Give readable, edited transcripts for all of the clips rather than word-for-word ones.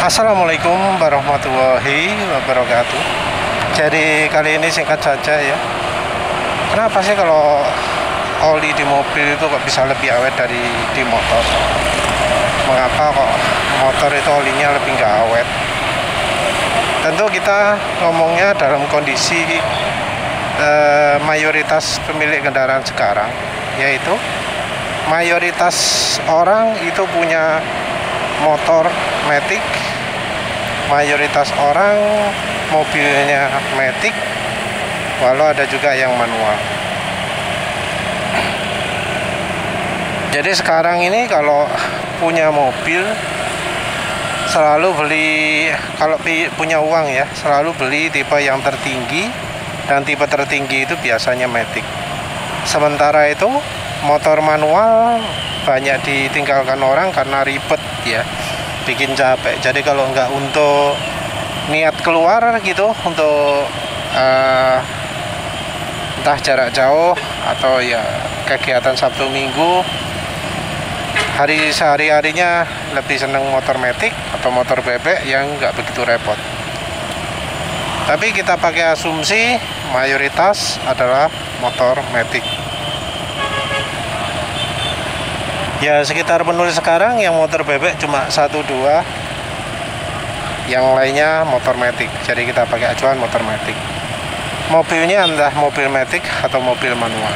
Assalamualaikum warahmatullahi wabarakatuh. Jadi kali ini singkat saja ya. Kenapa sih kalau oli di mobil itu kok bisa lebih awet dari di motor? Mengapa kok motor itu olinya lebih nggak awet? Tentu kita ngomongnya dalam kondisi mayoritas pemilik kendaraan sekarang, yaitu mayoritas orang itu punya motor matic, mayoritas orang mobilnya matic, walau ada juga yang manual. Jadi sekarang ini kalau punya mobil selalu beli, kalau punya uang ya, selalu beli tipe yang tertinggi, dan tipe tertinggi itu biasanya matic. Sementara itu motor manual banyak ditinggalkan orang karena ribet ya, bikin capek. Jadi kalau nggak untuk niat keluar gitu, untuk entah jarak jauh atau ya kegiatan Sabtu Minggu, sehari-harinya lebih seneng motor matic atau motor bebek yang nggak begitu repot. Tapi kita pakai asumsi mayoritas adalah motor matic. Ya sekitar penulis sekarang yang motor bebek cuma 1-2, yang lainnya motor matic. Jadi kita pakai acuan motor matic. Mobilnya entah mobil matic atau mobil manual.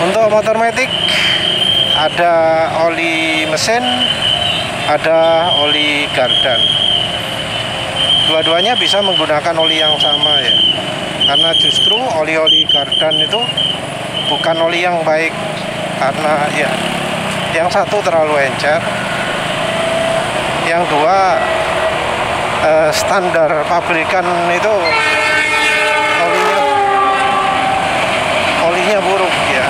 Untuk motor matic ada oli mesin, ada oli gardan. Dua-duanya bisa menggunakan oli yang sama ya, karena justru oli-oli gardan itu bukan oli yang baik, karena ya yang satu terlalu encer, yang dua standar pabrikan itu olinya buruk ya.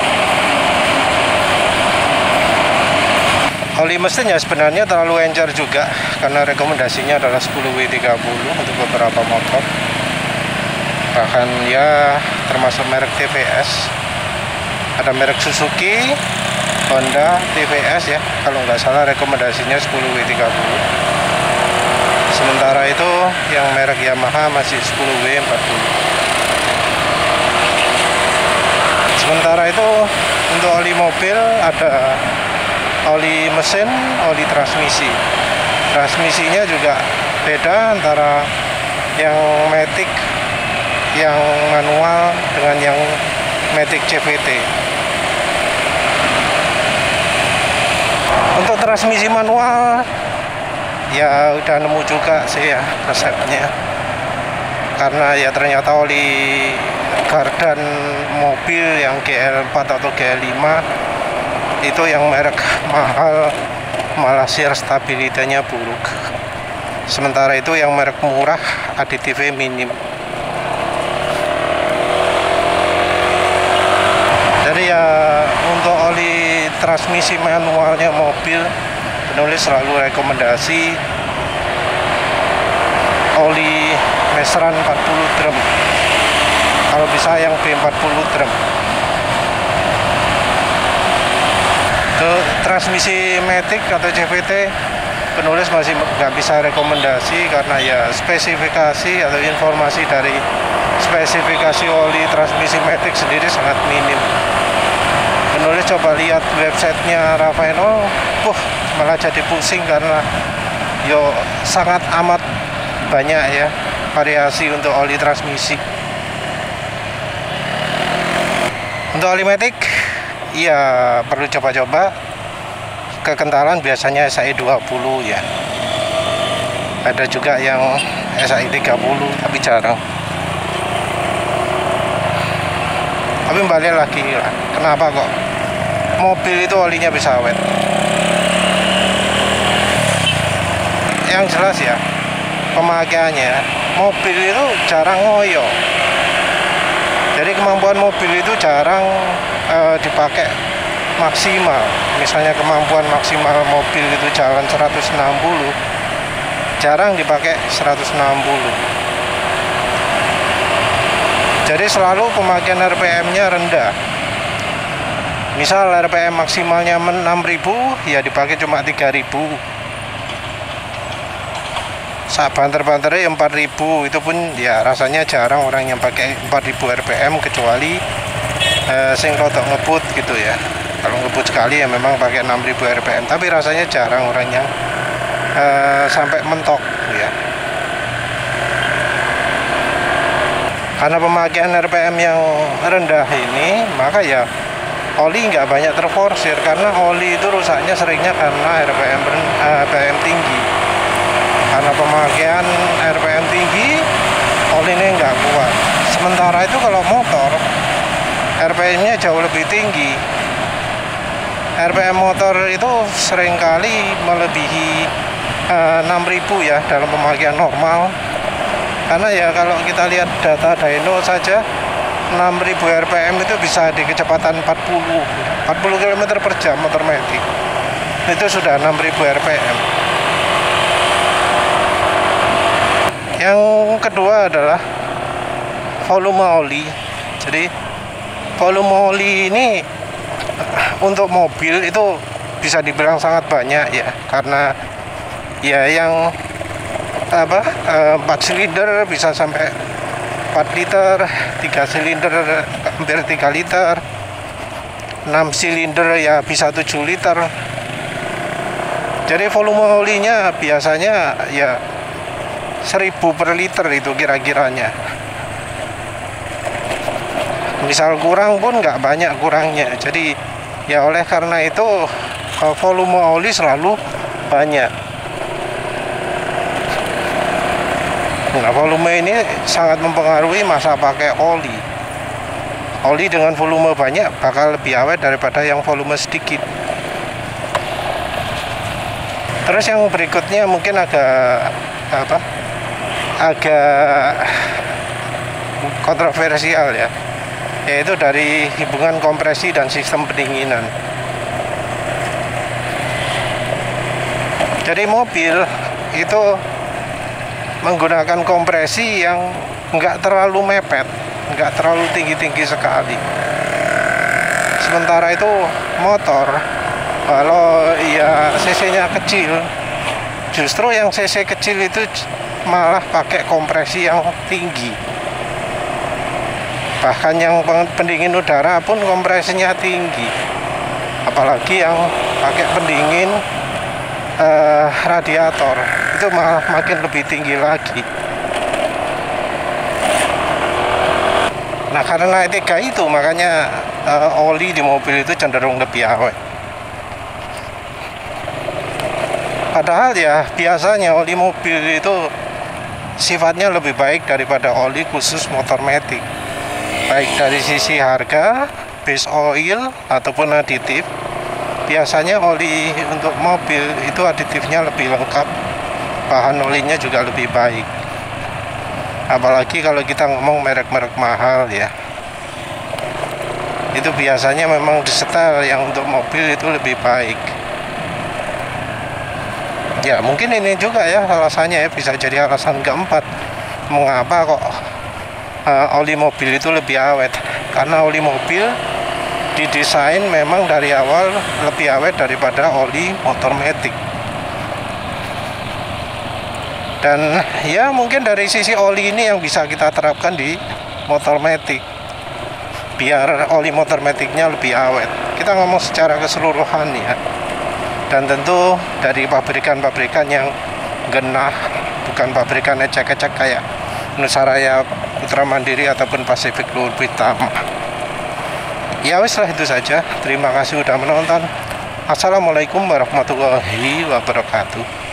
Oli mesin ya sebenarnya terlalu encer juga, karena rekomendasinya adalah 10W30 untuk beberapa motor, bahkan ya termasuk merek TVS. Ada merek Suzuki, Honda, TVS ya, kalau nggak salah rekomendasinya 10W30. Sementara itu yang merek Yamaha masih 10W40. Sementara itu untuk oli mobil ada oli mesin, oli transmisi. Transmisinya juga beda antara yang matic, yang manual dengan yang matic CVT. Untuk transmisi manual ya udah nemu juga sih ya resepnya, karena ya ternyata oli gardan mobil yang GL4 atau GL5 itu yang merek mahal malah share stabilitasnya buruk. Sementara itu yang merek murah aditifnya minim. Jadi ya untuk oli transmisi manualnya mobil, penulis selalu rekomendasi oli Mesran 40 drum, kalau bisa yang B40 drum. Ke transmisi matic atau CVT penulis masih nggak bisa rekomendasi, karena ya spesifikasi atau informasi dari spesifikasi oli transmisi matic sendiri sangat minim. Penulis coba lihat websitenya Raveno, malah jadi pusing, karena sangat amat banyak ya variasi untuk oli transmisi. Untuk oli matic ya perlu coba-coba. Kekentalan biasanya SAE 20 ya, ada juga yang SAE 30 tapi jarang. Tapi balik lagi lah, kenapa kok mobil itu olinya bisa awet? Yang jelas ya pemakaiannya, mobil itu jarang ngoyo. Jadi kemampuan mobil itu jarang dipakai maksimal. Misalnya kemampuan maksimal mobil itu jalan 160, jarang dipakai 160. Jadi selalu pemakaian RPM-nya rendah. Misal RPM maksimalnya 6.000, ya dipakai cuma 3.000. Saat banter-banternya 4.000, itu pun ya rasanya jarang orang yang pakai 4.000 RPM, kecuali sing rodok ngebut gitu ya. Kalau ngebut sekali ya memang pakai 6.000 RPM, tapi rasanya jarang orang yang sampai mentok ya. Karena pemakaian RPM yang rendah ini, maka ya oli nggak banyak terforsir, karena oli itu rusaknya seringnya karena RPM tinggi. Karena pemakaian RPM tinggi, oli ini nggak kuat. Sementara itu kalau motor, RPM-nya jauh lebih tinggi. RPM motor itu seringkali melebihi 6.000 ya dalam pemakaian normal. Karena ya kalau kita lihat data dyno saja, 6.000 RPM itu bisa di kecepatan 40 km per jam motor matic. Itu sudah 6.000 RPM. Yang kedua adalah volume oli. Jadi volume oli ini untuk mobil itu bisa dibilang sangat banyak ya, karena ya yang 4 silinder bisa sampai 4 liter, 3 silinder hampir 3 liter, 6 silinder ya bisa 7 liter. Jadi volume olinya biasanya ya 1.000 per liter itu kira-kiranya. Misal kurang pun nggak banyak kurangnya. Jadi ya oleh karena itu volume oli selalu banyak. Nah, volume ini sangat mempengaruhi masa pakai oli. Oli dengan volume banyak bakal lebih awet daripada yang volume sedikit. Terus yang berikutnya mungkin agak kontroversial ya, yaitu dari hubungan kompresi dan sistem pendinginan. Jadi mobil itu menggunakan kompresi yang nggak terlalu mepet, nggak terlalu tinggi-tinggi sekali. Sementara itu motor, kalau ya cc-nya kecil, justru yang cc kecil itu malah pakai kompresi yang tinggi. Bahkan yang pendingin udara pun kompresinya tinggi. Apalagi yang pakai pendingin radiator, itu malah makin lebih tinggi lagi. Nah, karena etika itu makanya oli di mobil itu cenderung lebih awet. Padahal ya biasanya oli mobil itu sifatnya lebih baik daripada oli khusus motor matic, baik dari sisi harga, base oil ataupun aditif. Biasanya oli untuk mobil itu aditifnya lebih lengkap, bahan olinya juga lebih baik. Apalagi kalau kita ngomong merek-merek mahal ya, itu biasanya memang disetel yang untuk mobil itu lebih baik. Ya mungkin ini juga ya alasannya ya, bisa jadi alasan keempat mengapa kok oli mobil itu lebih awet. Karena oli mobil didesain memang dari awal lebih awet daripada oli motor matic. Dan ya mungkin dari sisi oli ini yang bisa kita terapkan di motor matic, biar oli motor maticnya lebih awet. Kita ngomong secara keseluruhan ya. Dan tentu dari pabrikan-pabrikan yang genah, bukan pabrikan ecek-ecek kayak Nusaraya, Putra Mandiri ataupun Pacific Lubritam. Ya wis lah, itu saja. Terima kasih sudah menonton. Assalamualaikum warahmatullahi wabarakatuh.